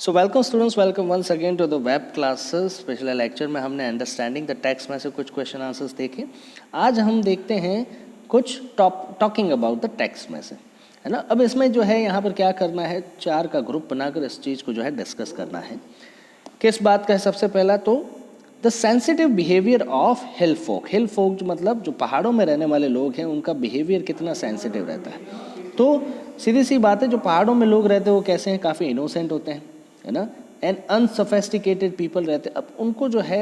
So welcome students, welcome once again to the web classes. पिछले lecture में हमने understanding the text में से कुछ क्वेश्चन आंसर्स देखे। आज हम देखते हैं कुछ टॉकिंग अबाउट द टेक्स्ट में से, है ना। अब इसमें जो है यहाँ पर क्या करना है, चार का ग्रुप बनाकर इस चीज़ को जो है डिस्कस करना है। किस बात का है? सबसे पहला तो द सेंसिटिव बिहेवियर ऑफ हिल फोक। हिल फोक जो मतलब जो पहाड़ों में रहने वाले लोग हैं, उनका बिहेवियर कितना सेंसिटिव रहता है। तो सीधी सी बात है, जो पहाड़ों में लोग रहते हैं वो कैसे हैं, काफ़ी इनोसेंट होते हैं, है ना। एंड अनसोफेस्टिकेटेड पीपल रहते हैं। अब उनको जो है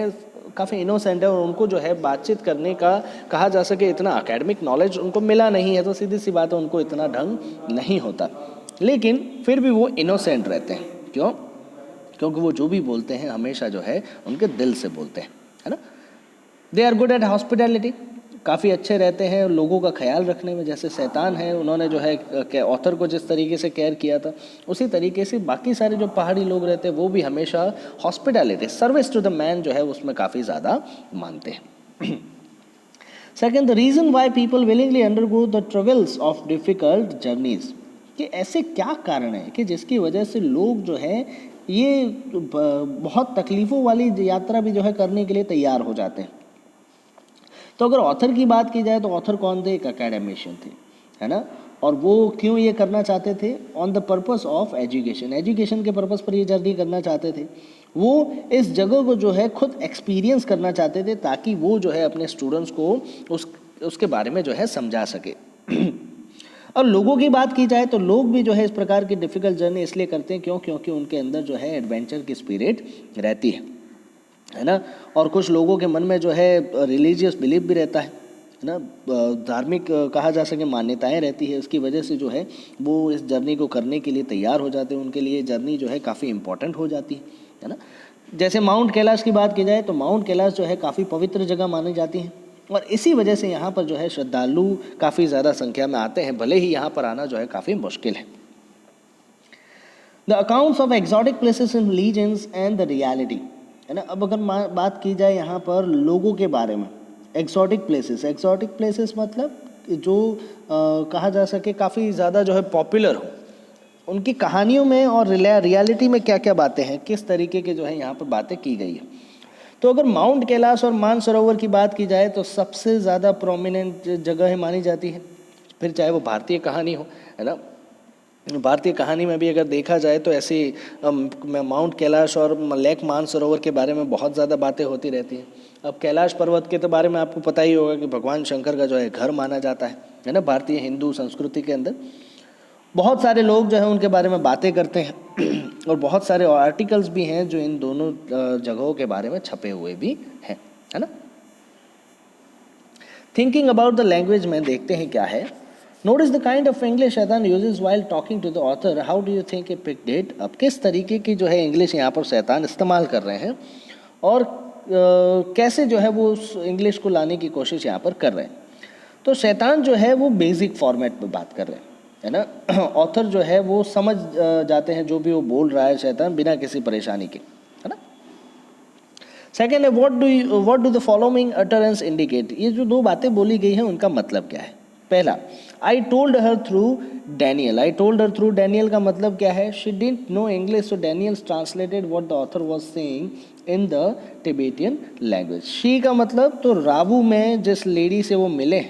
काफ़ी इनोसेंट है और उनको जो है बातचीत करने का कहा जा सके इतना एकेडमिक नॉलेज उनको मिला नहीं है, तो सीधी सी बात है उनको इतना ढंग नहीं होता, लेकिन फिर भी वो इनोसेंट रहते हैं। क्यों? क्योंकि वो जो भी बोलते हैं हमेशा जो है उनके दिल से बोलते हैं, है ना। They are good at hospitality, काफ़ी अच्छे रहते हैं लोगों का ख्याल रखने में। जैसे शैतान है, उन्होंने जो है ऑथर को जिस तरीके से केयर किया था, उसी तरीके से बाकी सारे जो पहाड़ी लोग रहते हैं वो भी हमेशा hospitality, service to the man जो है उसमें काफ़ी ज़्यादा मानते हैं। Second, the reason why people willingly undergo the travels of difficult journeys, कि ऐसे क्या कारण है कि जिसकी वजह से लोग जो है ये बहुत तकलीफ़ों वाली यात्रा भी जो है करने के लिए तैयार हो जाते हैं। तो अगर ऑथर की बात की जाए तो ऑथर कौन थे? एक एकेडमिशियन थे, है ना। और वो क्यों ये करना चाहते थे? On the purpose of education, education के पर्पस पर ये जर्नी करना चाहते थे। वो इस जगह को जो है खुद एक्सपीरियंस करना चाहते थे, ताकि वो जो है अपने स्टूडेंट्स को उसके बारे में जो है समझा सके। और लोगों की बात की जाए तो लोग भी जो है इस प्रकार की डिफ़िकल्ट जर्नी इसलिए करते हैं क्योंकि उनके अंदर जो है एडवेंचर की स्पिरिट रहती है ना। और कुछ लोगों के मन में जो है रिलीजियस बिलीफ भी रहता है ना, धार्मिक कहा जा सके मान्यताएं रहती है। उसकी वजह से जो है वो इस जर्नी को करने के लिए तैयार हो जाते हैं। उनके लिए जर्नी जो है काफ़ी इंपॉर्टेंट हो जाती है ना। जैसे माउंट कैलाश की बात की जाए तो माउंट कैलाश जो है काफ़ी पवित्र जगह मानी जाती है, और इसी वजह से यहाँ पर जो है श्रद्धालु काफ़ी ज़्यादा संख्या में आते हैं, भले ही यहाँ पर आना जो है काफ़ी मुश्किल है। The accounts of exotic places in legends and the reality, है ना। अब अगर बात की जाए यहाँ पर लोगों के बारे में, एक्सोटिक प्लेसेस मतलब जो कहा जा सके काफ़ी ज़्यादा जो है पॉपुलर हो, उनकी कहानियों में और रियलिटी में क्या क्या बातें हैं, किस तरीके के जो है यहाँ पर बातें की गई है। तो अगर माउंट कैलाश और मानसरोवर की बात की जाए तो सबसे ज़्यादा प्रोमिनेंट जगह मानी जाती है, फिर चाहे वो भारतीय कहानी हो, है ना। भारतीय कहानी में भी अगर देखा जाए तो ऐसी माउंट कैलाश और लेक मानसरोवर के बारे में बहुत ज़्यादा बातें होती रहती हैं। अब कैलाश पर्वत के तो बारे में आपको पता ही होगा कि भगवान शंकर का जो है घर माना जाता है ना, भारतीय हिंदू संस्कृति के अंदर। बहुत सारे लोग जो है उनके बारे में बातें करते हैं और बहुत सारे आर्टिकल्स भी हैं जो इन दोनों जगहों के बारे में छपे हुए भी हैं, है ना। थिंकिंग अबाउट द लैंग्वेज में देखते हैं क्या है। Notice the kind of English शैतान uses while talking to the author, how do you think it picked it. अब किस तरीके की जो है इंग्लिश यहाँ पर शैतान इस्तेमाल कर रहे हैं और कैसे जो है वो उस इंग्लिश को लाने की कोशिश यहाँ पर कर रहे हैं। तो शैतान जो है वो बेसिक फॉर्मेट में बात कर रहे हैं, है ना। ऑथर जो है वो समझ जाते हैं जो भी वो बोल रहा है शैतान, बिना किसी परेशानी के, है ना। सेकेंड है what do the following utterance indicate. ये जो दो बातें बोली गई हैं उनका मतलब क्या है। पहला, I told her through Daniel. I told her through Daniel का मतलब क्या है? She didn't know English, so Daniel translated what the author was saying in the Tibetan language. She का मतलब तो रावू में जिस लेडी से वो मिले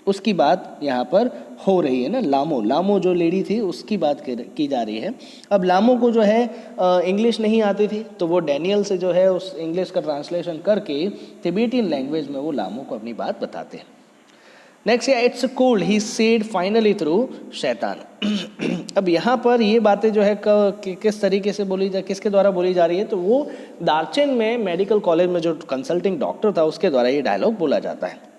उसकी बात यहाँ पर हो रही है ना। लामो जो लेडी थी उसकी बात की जा रही है। अब लामो को जो है इंग्लिश नहीं आती थी, तो वो डैनियल से जो है उस इंग्लिश का ट्रांसलेशन करके तिबेटियन लैंग्वेज में वो लामो को अपनी बात बताते हैं। नेक्स्ट है it's cold he said finally through शैतान। अब यहाँ पर ये बातें जो है किस तरीके से बोली जा, किसके द्वारा बोली जा रही है, तो वो दार्चेन में मेडिकल कॉलेज में जो कंसल्टिंग डॉक्टर था उसके द्वारा ये डायलॉग बोला जाता है।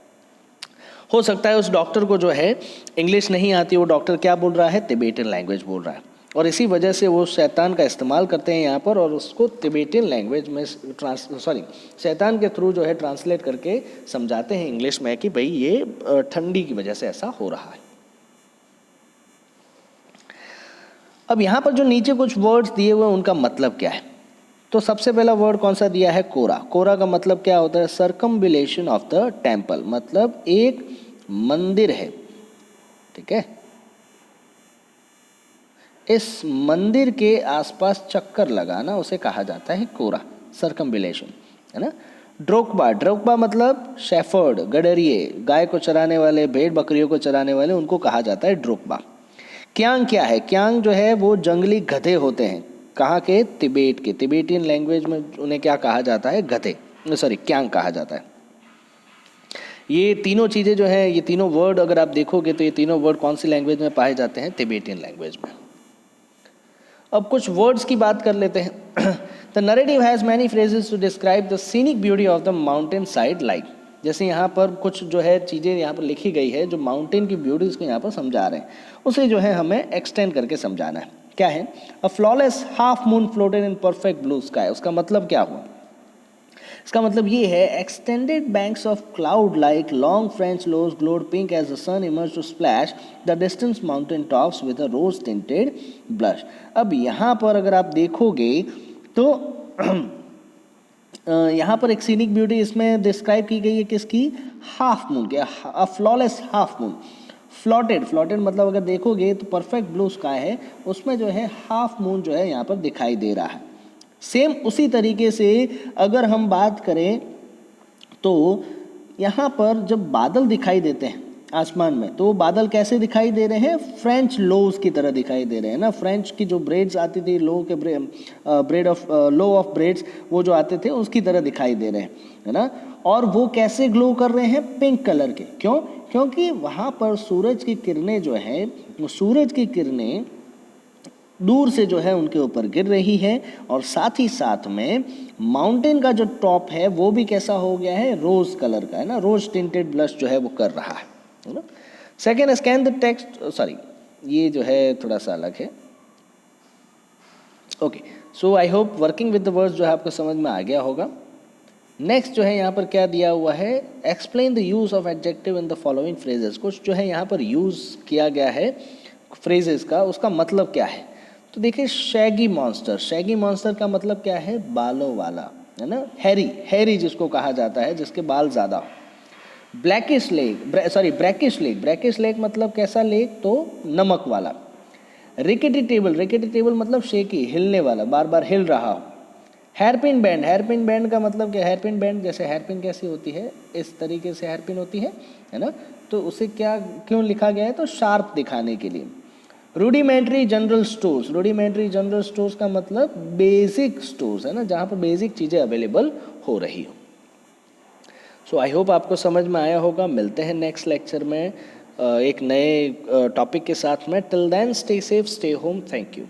हो सकता है उस डॉक्टर को जो है इंग्लिश नहीं आती, वो डॉक्टर क्या बोल रहा है? तिबेटियन लैंग्वेज बोल रहा है, और इसी वजह से वो शैतान का इस्तेमाल करते हैं यहाँ पर और उसको तिबेटियन लैंग्वेज में शैतान के थ्रू जो है ट्रांसलेट करके समझाते हैं इंग्लिश में कि भाई ये ठंडी की वजह से ऐसा हो रहा है। अब यहाँ पर जो नीचे कुछ वर्ड्स दिए हुए हैं उनका मतलब क्या है। तो सबसे पहला वर्ड कौन सा दिया है? कोरा। कोरा का मतलब क्या होता है? सर्कमबिलेशन ऑफ द टेम्पल, मतलब एक मंदिर है, ठीक है। इस मंदिर के आसपास चक्कर लगाना उसे कहा जाता है कोरा, सर्कम्बिलेशन, है ना। ड्रोकबा, ड्रोकबा मतलब शेफर्ड, गडरिए, गाय को चराने वाले, भेड़ बकरियों को चराने वाले, उनको कहा जाता है ड्रोकबा। क्यांग क्या है? क्यांग जो है वो जंगली गधे होते हैं। कहाँ के? तिबेट के। तिबेटियन लैंग्वेज में उन्हें क्या कहा जाता है? गधे, सॉरी क्यांग कहा जाता है। ये तीनों चीज़ें जो हैं, ये तीनों वर्ड अगर आप देखोगे तो ये तीनों वर्ड कौन सी लैंग्वेज में पाए जाते हैं? तिबेटियन लैंग्वेज में। अब कुछ वर्ड्स की बात कर लेते हैं। The narrative has many phrases to describe the scenic beauty of the mountain side like. जैसे यहाँ पर कुछ जो है चीज़ें यहाँ पर लिखी गई है जो माउंटेन की ब्यूटीज़ को यहाँ पर समझा रहे हैं, उसे जो है हमें एक्सटेंड करके समझाना है। क्या है? A flawless half moon floated in perfect blue sky. उसका मतलब क्या हुआ? इसका मतलब ये है, extended banks of cloud like long French loaves glowed pink as the sun emerge to splash the distance mountain tops with a rose tinted blush. अब यहाँ पर अगर आप देखोगे तो यहाँ पर एक सीनिक ब्यूटी इसमें डिस्क्राइब की गई है किसकी? हाफ मून के। अ फ्लॉलेस हाफ मून, फ्लॉटेड, फ्लॉटेड मतलब अगर देखोगे तो परफेक्ट ब्लू स्काई है, उसमें जो है हाफ मून जो है यहाँ पर दिखाई दे रहा है। सेम उसी तरीके से अगर हम बात करें तो यहाँ पर जब बादल दिखाई देते हैं आसमान में, तो वो बादल कैसे दिखाई दे रहे हैं? फ्रेंच लोज की तरह दिखाई दे रहे हैं ना। फ्रेंच की जो ब्रेड्स आती थी, लो के bread of low of breads, वो जो आते थे उसकी तरह दिखाई दे रहे हैं, है ना। और वो कैसे ग्लो कर रहे हैं? पिंक कलर के। क्यों? क्योंकि वहाँ पर सूरज की किरणें जो है, वो सूरज की किरणें दूर से जो है उनके ऊपर गिर रही है, और साथ ही साथ में माउंटेन का जो टॉप है वो भी कैसा हो गया है? रोज कलर का, है ना। रोज टिंटेड ब्लश जो है वो कर रहा है ना। Second, scan the text, sorry ये जो है थोड़ा सा अलग है। Okay, so I hope working with the words जो है आपको समझ में आ गया होगा। नेक्स्ट जो है यहाँ पर क्या दिया हुआ है? Explain the use of adjective in the following phrases. कुछ जो है यहाँ पर यूज किया गया है फ्रेजेस का, उसका मतलब क्या है? तो देखिए, शैगी मॉन्स्टर, शैगी मॉन्स्टर का मतलब क्या है? बालों वाला, है ना। हैरी, हैरी जिसको कहा जाता है, जिसके बाल ज़्यादा हो। Blackish lake, sorry brackish lake, brackish lake मतलब कैसा लेक? तो नमक वाला। रिकेटी टेबल, रिकेटी टेबल मतलब शेकी, हिलने वाला, बार बार हिल रहा हो। हेयरपिन बैंड, हेयरपिन बैंड का मतलब क्या? हेयरपिन बैंड जैसे हेयरपिन कैसी होती है, इस तरीके से हेयरपिन होती है ना। तो उसे क्या क्यों लिखा गया है? तो शार्प दिखाने के लिए। Rudimentary general stores, rudimentary general stores का मतलब बेसिक स्टोर्स, है ना, जहाँ पर बेसिक चीज़ें अवेलेबल हो रही हो। सो आई होप आपको समझ में आया होगा। मिलते हैं नेक्स्ट लेक्चर में एक नए टॉपिक के साथ में। Till then stay safe, stay home, thank you.